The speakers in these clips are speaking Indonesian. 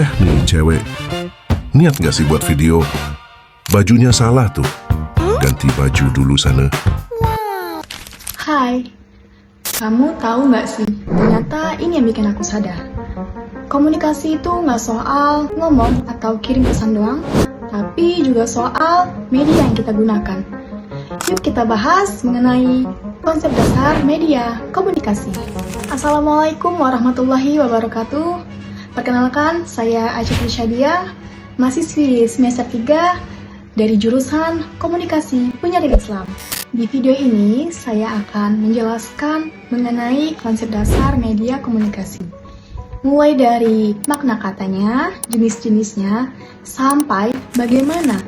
Nih cewek, niat gak sih buat video? Bajunya salah tuh. Ganti baju dulu sana. Hai, kamu tahu nggak sih, ternyata ini yang bikin aku sadar. Komunikasi itu nggak soal ngomong atau kirim pesan doang, tapi juga soal media yang kita gunakan. Yuk kita bahas mengenai konsep dasar media komunikasi. Assalamualaikum warahmatullahi wabarakatuh. Perkenalkan, saya Acitul Syadia, mahasiswi semester 3 dari jurusan Komunikasi Penyiaran Islam. Di video ini, saya akan menjelaskan mengenai konsep dasar media komunikasi. Mulai dari makna katanya, jenis-jenisnya, sampai bagaimana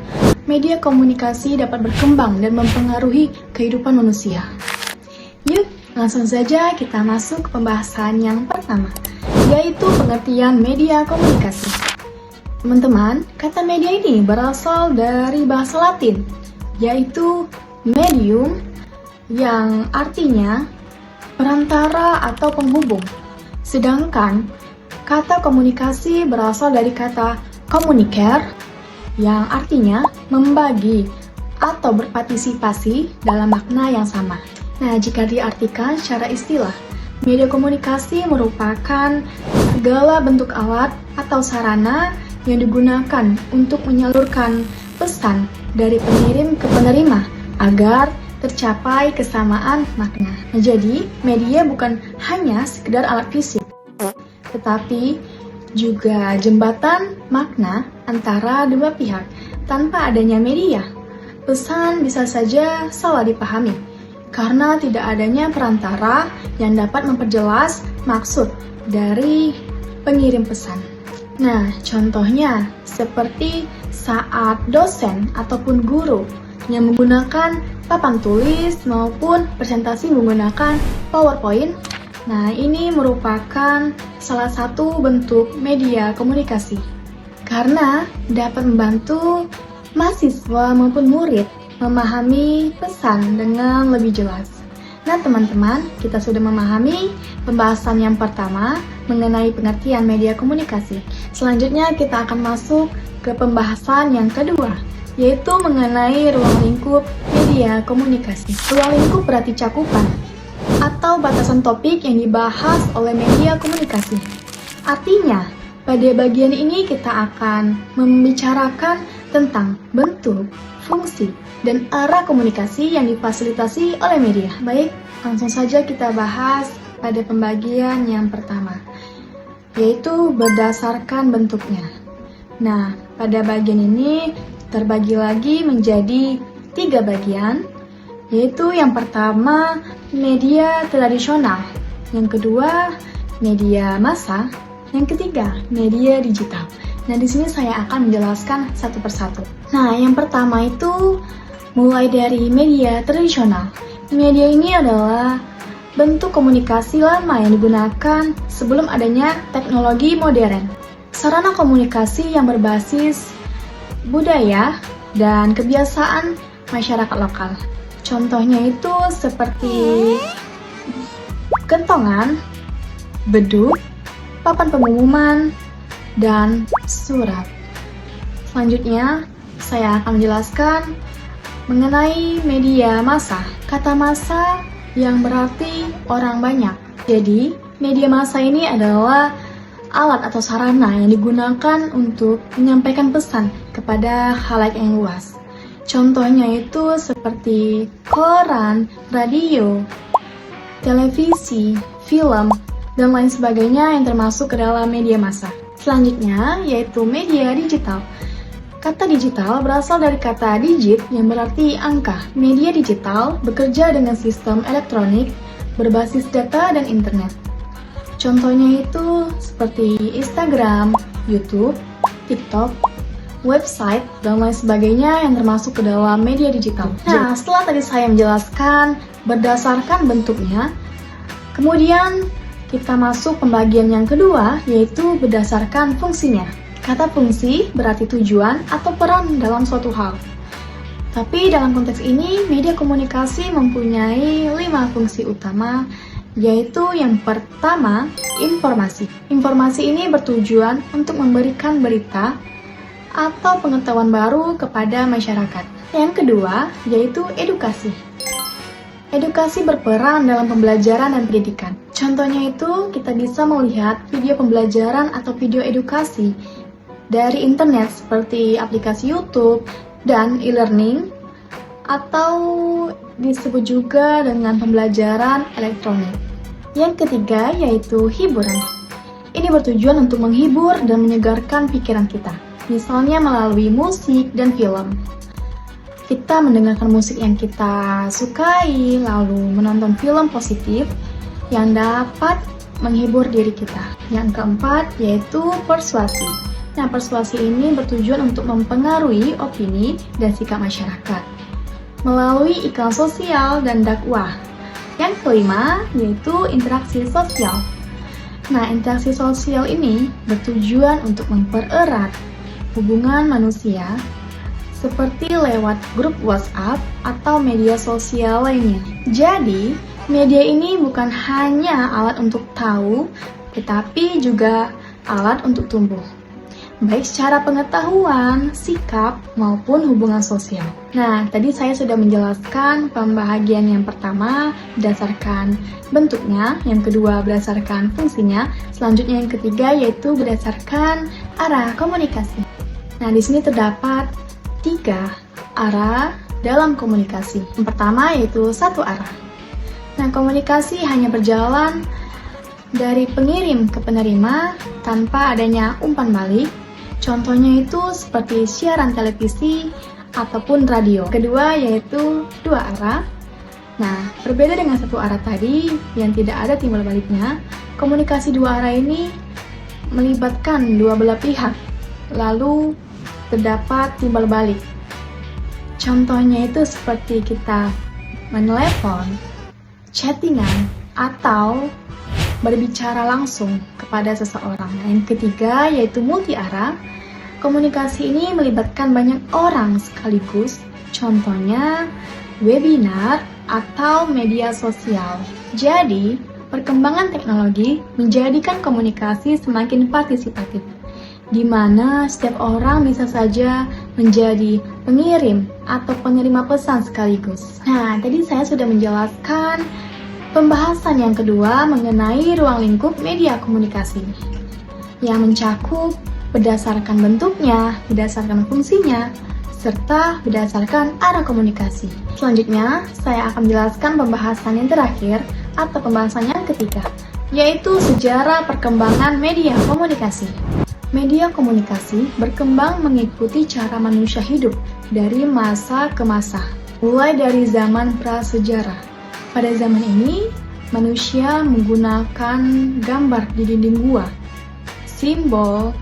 media komunikasi dapat berkembang dan mempengaruhi kehidupan manusia. Yuk, langsung saja kita masuk ke pembahasan yang pertama, yaitu pengertian media komunikasi. Teman-teman, kata media ini berasal dari bahasa Latin, yaitu medium, yang artinya perantara atau penghubung. Sedangkan kata komunikasi berasal dari kata communicare, yang artinya membagi atau berpartisipasi dalam makna yang sama. Nah, jika diartikan secara istilah, media komunikasi merupakan segala bentuk alat atau sarana yang digunakan untuk menyalurkan pesan dari pengirim ke penerima agar tercapai kesamaan makna. Jadi, media bukan hanya sekedar alat fisik, tetapi juga jembatan makna antara dua pihak. Tanpa adanya media, pesan bisa saja salah dipahami karena tidak adanya perantara yang dapat memperjelas maksud dari pengirim pesan. Nah, contohnya seperti saat dosen ataupun guru yang menggunakan papan tulis maupun presentasi menggunakan PowerPoint. Nah, ini merupakan salah satu bentuk media komunikasi karena dapat membantu mahasiswa maupun murid memahami pesan dengan lebih jelas. Nah teman-teman, kita sudah memahami pembahasan yang pertama mengenai pengertian media komunikasi. Selanjutnya kita akan masuk ke pembahasan yang kedua, yaitu mengenai ruang lingkup media komunikasi. Ruang lingkup berarti cakupan atau batasan topik yang dibahas oleh media komunikasi. Artinya, pada bagian ini kita akan membicarakan tentang bentuk, fungsi, dan arah komunikasi yang difasilitasi oleh media. Baik, langsung saja kita bahas pada pembagian yang pertama, yaitu berdasarkan bentuknya. Nah, pada bagian ini terbagi lagi menjadi 3 bagian, yaitu yang pertama media tradisional, yang kedua media massa, yang ketiga media digital. Nah, di sini saya akan menjelaskan satu persatu. Nah, yang pertama itu mulai dari media tradisional. Media ini adalah bentuk komunikasi lama yang digunakan sebelum adanya teknologi modern. Sarana komunikasi yang berbasis budaya dan kebiasaan masyarakat lokal. Contohnya itu seperti kentongan, beduk, papan pengumuman, dan surat. Selanjutnya, saya akan menjelaskan mengenai media massa. Kata massa yang berarti orang banyak. Jadi, media massa ini adalah alat atau sarana yang digunakan untuk menyampaikan pesan kepada khalayak yang luas. Contohnya itu seperti koran, radio, televisi, film, dan lain sebagainya yang termasuk ke dalam media massa. Selanjutnya, yaitu media digital. Kata digital berasal dari kata digit yang berarti angka. Media digital bekerja dengan sistem elektronik berbasis data dan internet. Contohnya itu seperti Instagram, YouTube, TikTok, website, dan lain sebagainya yang termasuk ke dalam media digital. Nah, setelah tadi saya menjelaskan berdasarkan bentuknya, kemudian kita masuk pembagian yang kedua, yaitu berdasarkan fungsinya. Kata fungsi berarti tujuan atau peran dalam suatu hal. Tapi dalam konteks ini, media komunikasi mempunyai 5 fungsi utama, yaitu yang pertama, informasi. Informasi ini bertujuan untuk memberikan berita atau pengetahuan baru kepada masyarakat. Yang kedua, yaitu edukasi. Edukasi berperan dalam pembelajaran dan pendidikan. Contohnya itu, kita bisa melihat video pembelajaran atau video edukasi dari internet seperti aplikasi YouTube dan e-learning, atau disebut juga dengan pembelajaran elektronik. Yang ketiga, yaitu hiburan. Ini bertujuan untuk menghibur dan menyegarkan pikiran kita, misalnya melalui musik dan film. Kita mendengarkan musik yang kita sukai, lalu menonton film positif yang dapat menghibur diri kita. Yang keempat, yaitu persuasi. Nah, persuasi ini bertujuan untuk mempengaruhi opini dan sikap masyarakat melalui iklan sosial dan dakwah. Yang kelima, yaitu interaksi sosial. Nah, interaksi sosial ini bertujuan untuk mempererat hubungan manusia seperti lewat grup WhatsApp atau media sosial lainnya. Jadi, media ini bukan hanya alat untuk tahu, tetapi juga alat untuk tumbuh, baik secara pengetahuan, sikap, maupun hubungan sosial. Nah, tadi saya sudah menjelaskan pembahagian yang pertama berdasarkan bentuknya, yang kedua berdasarkan fungsinya, selanjutnya yang ketiga yaitu berdasarkan arah komunikasi. Nah, di sini terdapat 3 arah dalam komunikasi. Yang pertama yaitu satu arah. Nah, komunikasi hanya berjalan dari pengirim ke penerima tanpa adanya umpan balik. Contohnya itu seperti siaran televisi ataupun radio. Kedua yaitu 2 arah. Nah, berbeda dengan satu arah tadi yang tidak ada timbal baliknya, komunikasi 2 arah ini melibatkan dua belah pihak, lalu terdapat timbal balik. Contohnya itu seperti kita menelepon, chattingan, atau berbicara langsung kepada seseorang. Yang ketiga yaitu multi arah. Komunikasi ini melibatkan banyak orang sekaligus, contohnya webinar atau media sosial. Jadi, perkembangan teknologi menjadikan komunikasi semakin partisipatif, di mana setiap orang bisa saja menjadi pengirim atau penerima pesan sekaligus. Nah, tadi saya sudah menjelaskan pembahasan yang kedua mengenai ruang lingkup media komunikasi, yang mencakup berdasarkan bentuknya, berdasarkan fungsinya, serta berdasarkan arah komunikasi. Selanjutnya, saya akan menjelaskan pembahasan yang terakhir atau pembahasan yang ketiga, yaitu sejarah perkembangan media komunikasi. Media komunikasi berkembang mengikuti cara manusia hidup dari masa ke masa, mulai dari zaman prasejarah. Pada zaman ini, manusia menggunakan gambar di dinding gua, simbol,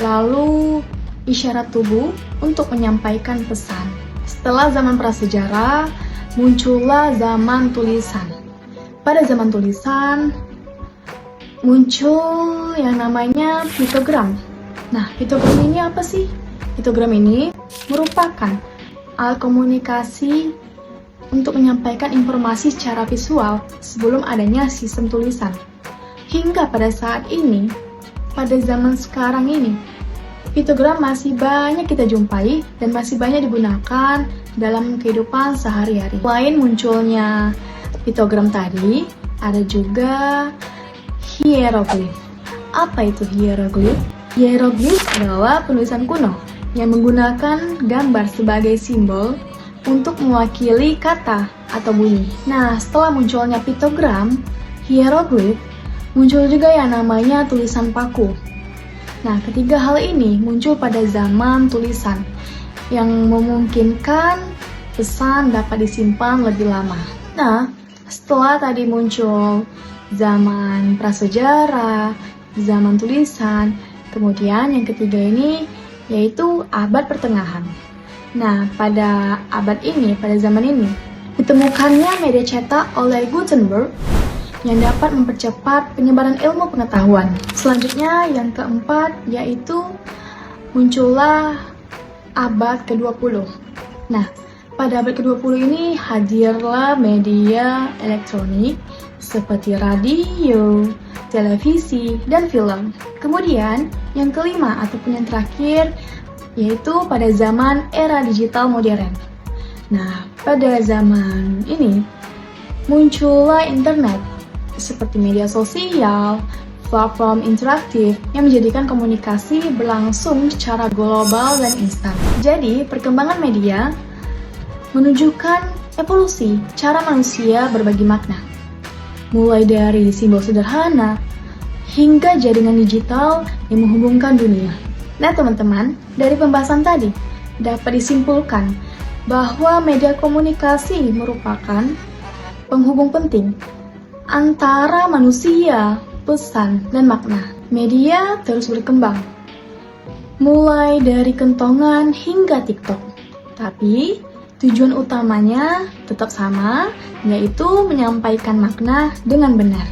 lalu isyarat tubuh untuk menyampaikan pesan. Setelah zaman prasejarah, muncullah zaman tulisan. Pada zaman tulisan, muncul yang namanya piktogram. Nah, piktogram ini apa sih? Piktogram ini merupakan alat komunikasi untuk menyampaikan informasi secara visual sebelum adanya sistem tulisan. Hingga pada saat ini, pada zaman sekarang ini, piktogram masih banyak kita jumpai dan masih banyak digunakan dalam kehidupan sehari-hari. Selain munculnya piktogram tadi, ada juga hieroglif. Apa itu hieroglif? Hieroglif adalah penulisan kuno yang menggunakan gambar sebagai simbol untuk mewakili kata atau bunyi. Nah, setelah munculnya piktogram, hieroglif, muncul juga yang namanya tulisan paku. Nah, ketiga hal ini muncul pada zaman tulisan yang memungkinkan pesan dapat disimpan lebih lama. Nah, setelah tadi muncul zaman prasejarah, zaman tulisan, kemudian yang ketiga ini yaitu abad pertengahan. Nah, pada abad ini, pada zaman ini, ditemukannya media cetak oleh Gutenberg yang dapat mempercepat penyebaran ilmu pengetahuan. Selanjutnya, yang keempat yaitu muncullah abad ke-20. Nah, pada abad ke-20 ini hadirlah media elektronik seperti radio, televisi, dan film. Kemudian, yang kelima ataupun yang terakhir, yaitu pada zaman era digital modern. Nah, pada zaman ini, muncullah internet, seperti media sosial, platform interaktif yang menjadikan komunikasi berlangsung secara global dan instan. Jadi, perkembangan media menunjukkan evolusi cara manusia berbagi makna. Mulai dari simbol sederhana hingga jaringan digital yang menghubungkan dunia. Nah teman-teman, dari pembahasan tadi dapat disimpulkan bahwa media komunikasi merupakan penghubung penting antara manusia, pesan, dan makna. Media terus berkembang, mulai dari kentongan hingga TikTok. Tapi tujuan utamanya tetap sama, yaitu menyampaikan makna dengan benar.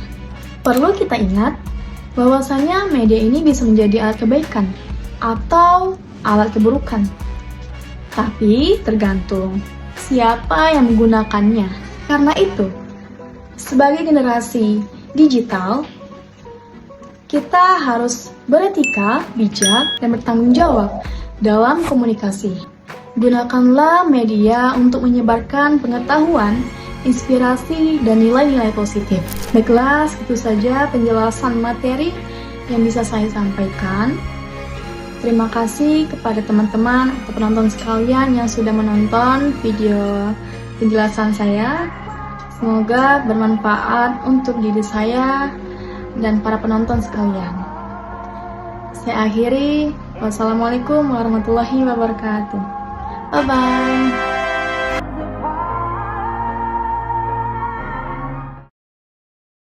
Perlu kita ingat bahwasanya media ini bisa menjadi alat kebaikan atau alat keburukan. Tapi tergantung siapa yang menggunakannya. Karena itu, sebagai generasi digital, kita harus beretika, bijak, dan bertanggung jawab dalam komunikasi. Gunakanlah media untuk menyebarkan pengetahuan, inspirasi, dan nilai-nilai positif. Baiklah, itu saja penjelasan materi yang bisa saya sampaikan. Terima kasih kepada teman-teman atau penonton sekalian yang sudah menonton video penjelasan saya. Semoga bermanfaat untuk diri saya dan para penonton sekalian. Saya akhiri. Wassalamualaikum warahmatullahi wabarakatuh. Bye-bye.